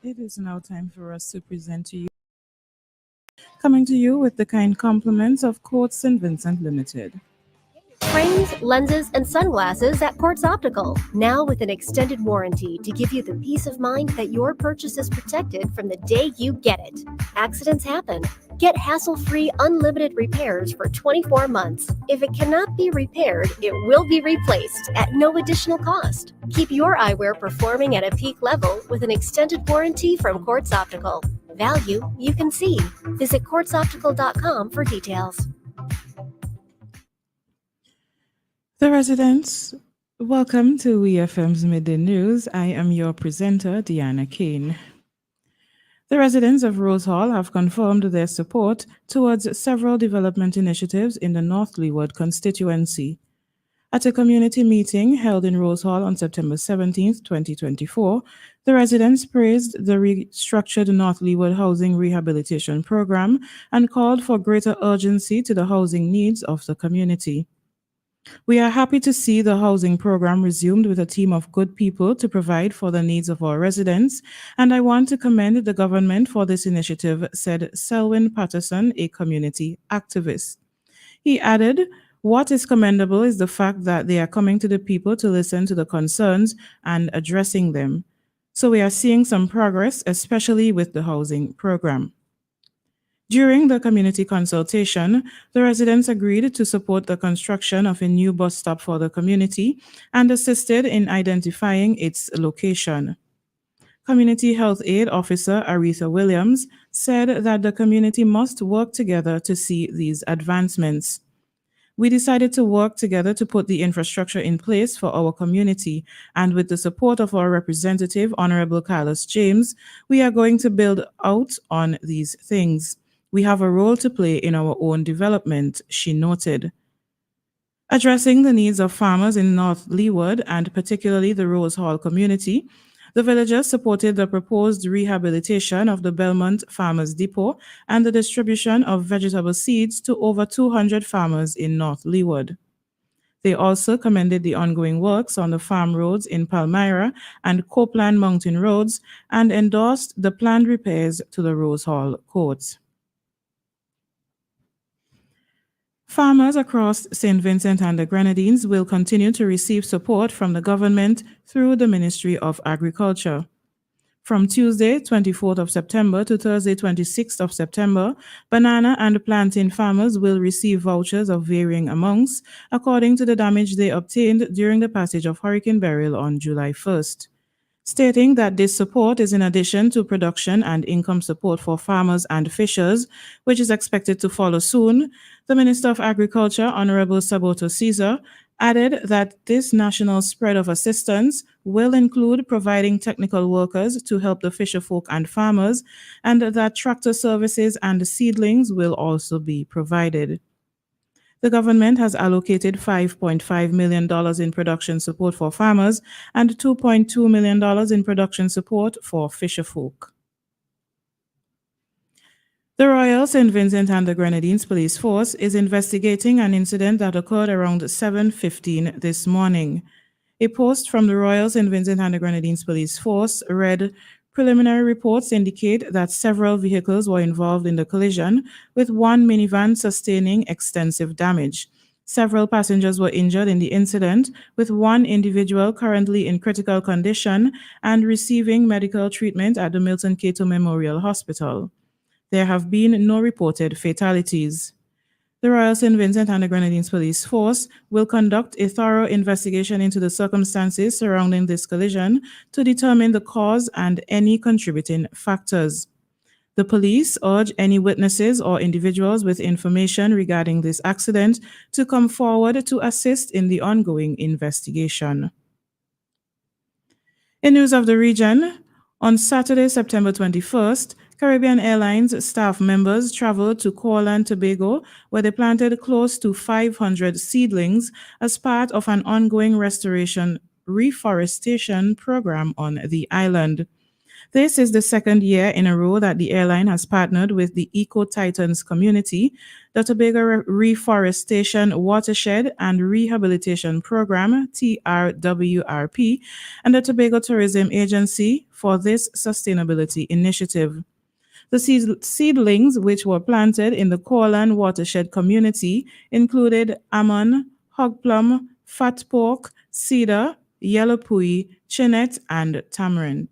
It is now time for us to present to you, coming to you with the kind compliments of Court St. Vincent Limited. Frames, lenses, and sunglasses at Quartz Optical, now with an extended warranty to give you the peace of mind that your purchase is protected from the day you get it. Accidents happen. Get hassle-free, unlimited repairs for 24 months. If it cannot be repaired, it will be replaced at no additional cost. Keep your eyewear performing at a peak level with an extended warranty from Quartz Optical. Value you can see. Visit quartzoptical.com for details. The residents, welcome to WEFM's Midday News. I am your presenter, Dianna Cain. The residents of Rose Hall have confirmed their support towards several development initiatives in the North Leeward constituency. At a community meeting held in Rose Hall on September 17, 2024, the residents praised the restructured North Leeward Housing Rehabilitation Program and called for greater urgency to the housing needs of the community. We are happy to see the housing program resumed with a team of good people to provide for the needs of our residents, and I want to commend the government for this initiative, said Selwyn Patterson, a community activist. He added, "What is commendable is the fact that they are coming to the people to listen to the concerns and addressing them. So we are seeing some progress, especially with the housing program." During the community consultation, the residents agreed to support the construction of a new bus stop for the community and assisted in identifying its location. Community Health Aid Officer Aretha Williams said that the community must work together to see these advancements. "We decided to work together to put the infrastructure in place for our community, and with the support of our representative, Honorable Carlos James, we are going to build out on these things. We have a role to play in our own development," she noted. Addressing the needs of farmers in North Leeward and particularly the Rose Hall community, the villagers supported the proposed rehabilitation of the Belmont Farmers Depot and the distribution of vegetable seeds to over 200 farmers in North Leeward. They also commended the ongoing works on the farm roads in Palmyra and Copeland Mountain roads and endorsed the planned repairs to the Rose Hall courts. Farmers across St. Vincent and the Grenadines will continue to receive support from the government through the Ministry of Agriculture. From Tuesday, 24th of September to Thursday, 26th of September, banana and plantain farmers will receive vouchers of varying amounts according to the damage they obtained during the passage of Hurricane Beryl on July 1st. Stating that this support is in addition to production and income support for farmers and fishers, which is expected to follow soon, the Minister of Agriculture, Honorable Saboto Caesar, added that this national spread of assistance will include providing technical workers to help the fisherfolk and farmers, and that tractor services and seedlings will also be provided. The government has allocated $5.5 million in production support for farmers and $2.2 million in production support for fisherfolk. The Royal St. Vincent and the Grenadines Police Force is investigating an incident that occurred around 7:15 this morning. A post from the Royal St. Vincent and the Grenadines Police Force read, "Preliminary reports indicate that several vehicles were involved in the collision, with one minivan sustaining extensive damage. Several passengers were injured in the incident, with one individual currently in critical condition and receiving medical treatment at the Milton Cato Memorial Hospital. There have been no reported fatalities." The Royal St. Vincent and the Grenadines Police Force will conduct a thorough investigation into the circumstances surrounding this collision to determine the cause and any contributing factors. The police urge any witnesses or individuals with information regarding this accident to come forward to assist in the ongoing investigation. In news of the region, on Saturday, September 21st, Caribbean Airlines staff members traveled to Corla and Tobago, where they planted close to 500 seedlings as part of an ongoing reforestation program on the island. This is the second year in a row that the airline has partnered with the Eco Titans community, the Tobago Reforestation Watershed and Rehabilitation Program, TRWRP, and the Tobago Tourism Agency for this sustainability initiative. The seedlings, which were planted in the Corland watershed community, included almond, hog plum, fat pork, cedar, yellow pui, chinette, and tamarind.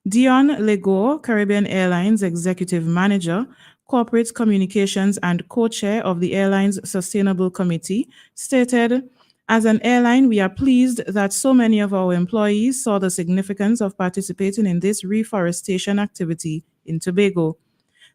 Dion Legore, Caribbean Airlines Executive Manager, Corporate Communications and co-chair of the airline's Sustainable Committee, stated, "As an airline, we are pleased that so many of our employees saw the significance of participating in this reforestation activity in Tobago.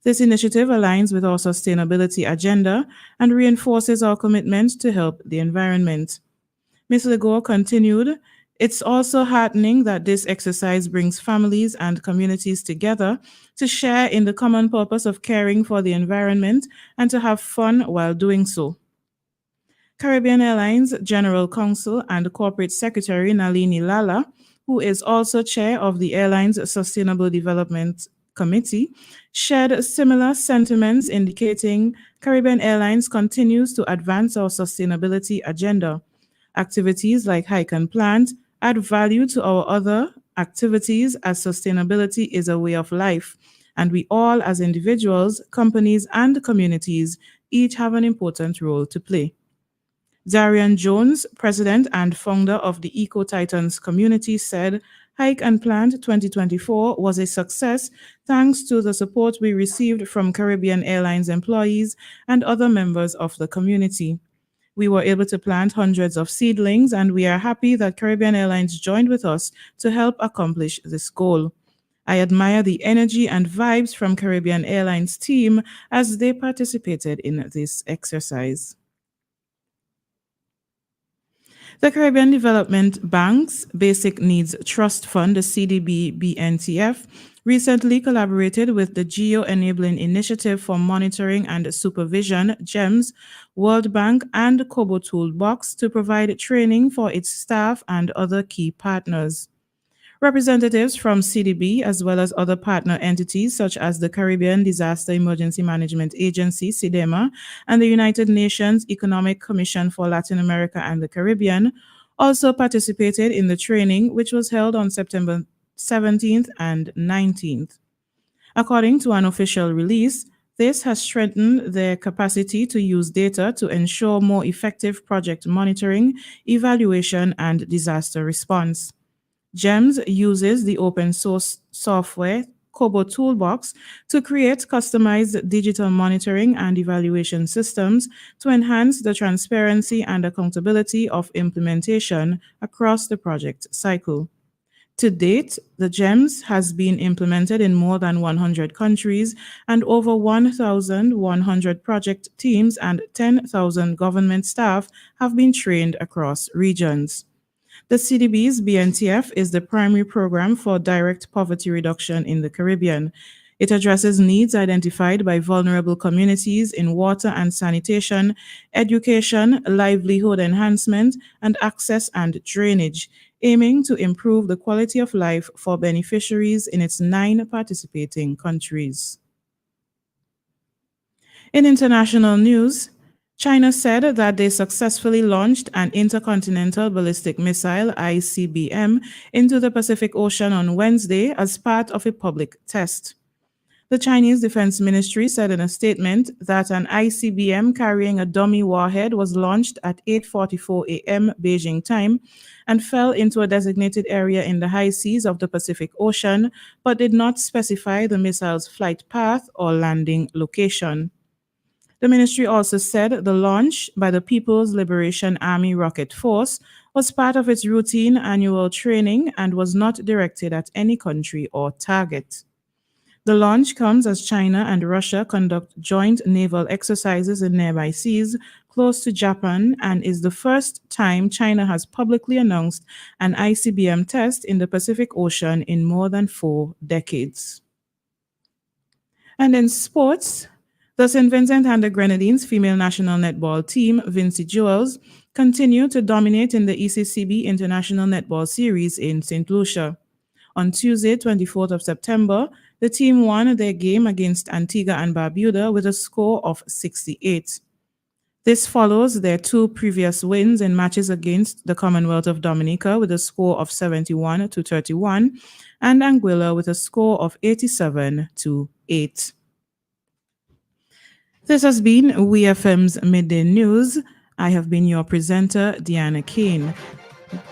This initiative aligns with our sustainability agenda and reinforces our commitment to help the environment." Ms. Legore continued, "It's also heartening that this exercise brings families and communities together to share in the common purpose of caring for the environment and to have fun while doing so." Caribbean Airlines General Counsel and Corporate Secretary Nalini Lala, who is also chair of the airline's Sustainable Development Committee, shared similar sentiments indicating Caribbean Airlines continues to advance our sustainability agenda. Activities like Hike and Plant add value to our other activities as sustainability is a way of life, and we all, as individuals, companies, and communities, each have an important role to play. Darian Jones, president and founder of the Eco Titans community, said, "Hike and Plant 2024 was a success thanks to the support we received from Caribbean Airlines employees and other members of the community. We were able to plant hundreds of seedlings, and we are happy that Caribbean Airlines joined with us to help accomplish this goal. I admire the energy and vibes from Caribbean Airlines team as they participated in this exercise." The Caribbean Development Bank's Basic Needs Trust Fund, the CDB BNTF, recently collaborated with the Geo Enabling Initiative for Monitoring and Supervision, GEMS, World Bank, and Kobo Toolbox to provide training for its staff and other key partners. Representatives from CDB, as well as other partner entities such as the Caribbean Disaster Emergency Management Agency, CIDEMA, and the United Nations Economic Commission for Latin America and the Caribbean, also participated in the training, which was held on September 17th and 19th. According to an official release, this has strengthened their capacity to use data to ensure more effective project monitoring, evaluation, and disaster response. GEMS uses the open source software Kobo Toolbox to create customized digital monitoring and evaluation systems to enhance the transparency and accountability of implementation across the project cycle. To date, the GEMS has been implemented in more than 100 countries, and over 1,100 project teams and 10,000 government staff have been trained across regions. The CDB's BNTF is the primary program for direct poverty reduction in the Caribbean. It addresses needs identified by vulnerable communities in water and sanitation, education, livelihood enhancement, and access and drainage, aiming to improve the quality of life for beneficiaries in its 9 participating countries. In international news, China said that they successfully launched an intercontinental ballistic missile ICBM into the Pacific Ocean on Wednesday as part of a public test. The Chinese Defense Ministry said in a statement that an ICBM carrying a dummy warhead was launched at 8:44 a.m. Beijing time and fell into a designated area in the high seas of the Pacific Ocean, but did not specify the missile's flight path or landing location. The ministry also said the launch by the People's Liberation Army Rocket Force was part of its routine annual training and was not directed at any country or target. The launch comes as China and Russia conduct joint naval exercises in nearby seas close to Japan and is the first time China has publicly announced an ICBM test in the Pacific Ocean in more than 4 decades. And in sports, the St. Vincent and the Grenadines female national netball team, Vincy Jewels, continue to dominate in the ECCB International Netball Series in St. Lucia. On Tuesday, 24th of September, the team won their game against Antigua and Barbuda with a score of 68. This follows their two previous wins in matches against the Commonwealth of Dominica with a score of 71 to 31 and Anguilla with a score of 87 to 8. This has been WEFM's Midday News. I have been your presenter, Dianna Cain.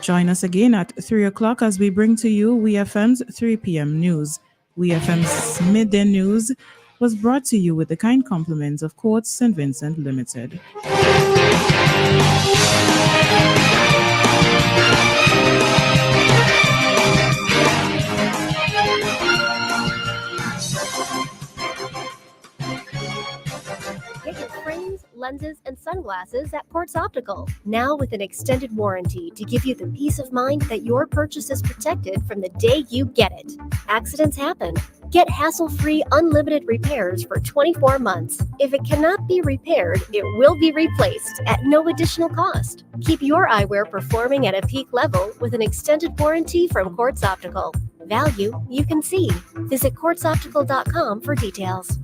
Join us again at 3 o'clock as we bring to you WEFM's 3 p.m. news. WEFM's Midday News was brought to you with the kind compliments of Courts St. Vincent Limited. Get your frames, lenses, and sunglasses at Quartz Optical, now with an extended warranty to give you the peace of mind that your purchase is protected from the day you get it. Accidents happen. Get hassle-free, unlimited repairs for 24 months. If it cannot be repaired, it will be replaced at no additional cost. Keep your eyewear performing at a peak level with an extended warranty from Quartz Optical. Value you can see. Visit quartzoptical.com for details.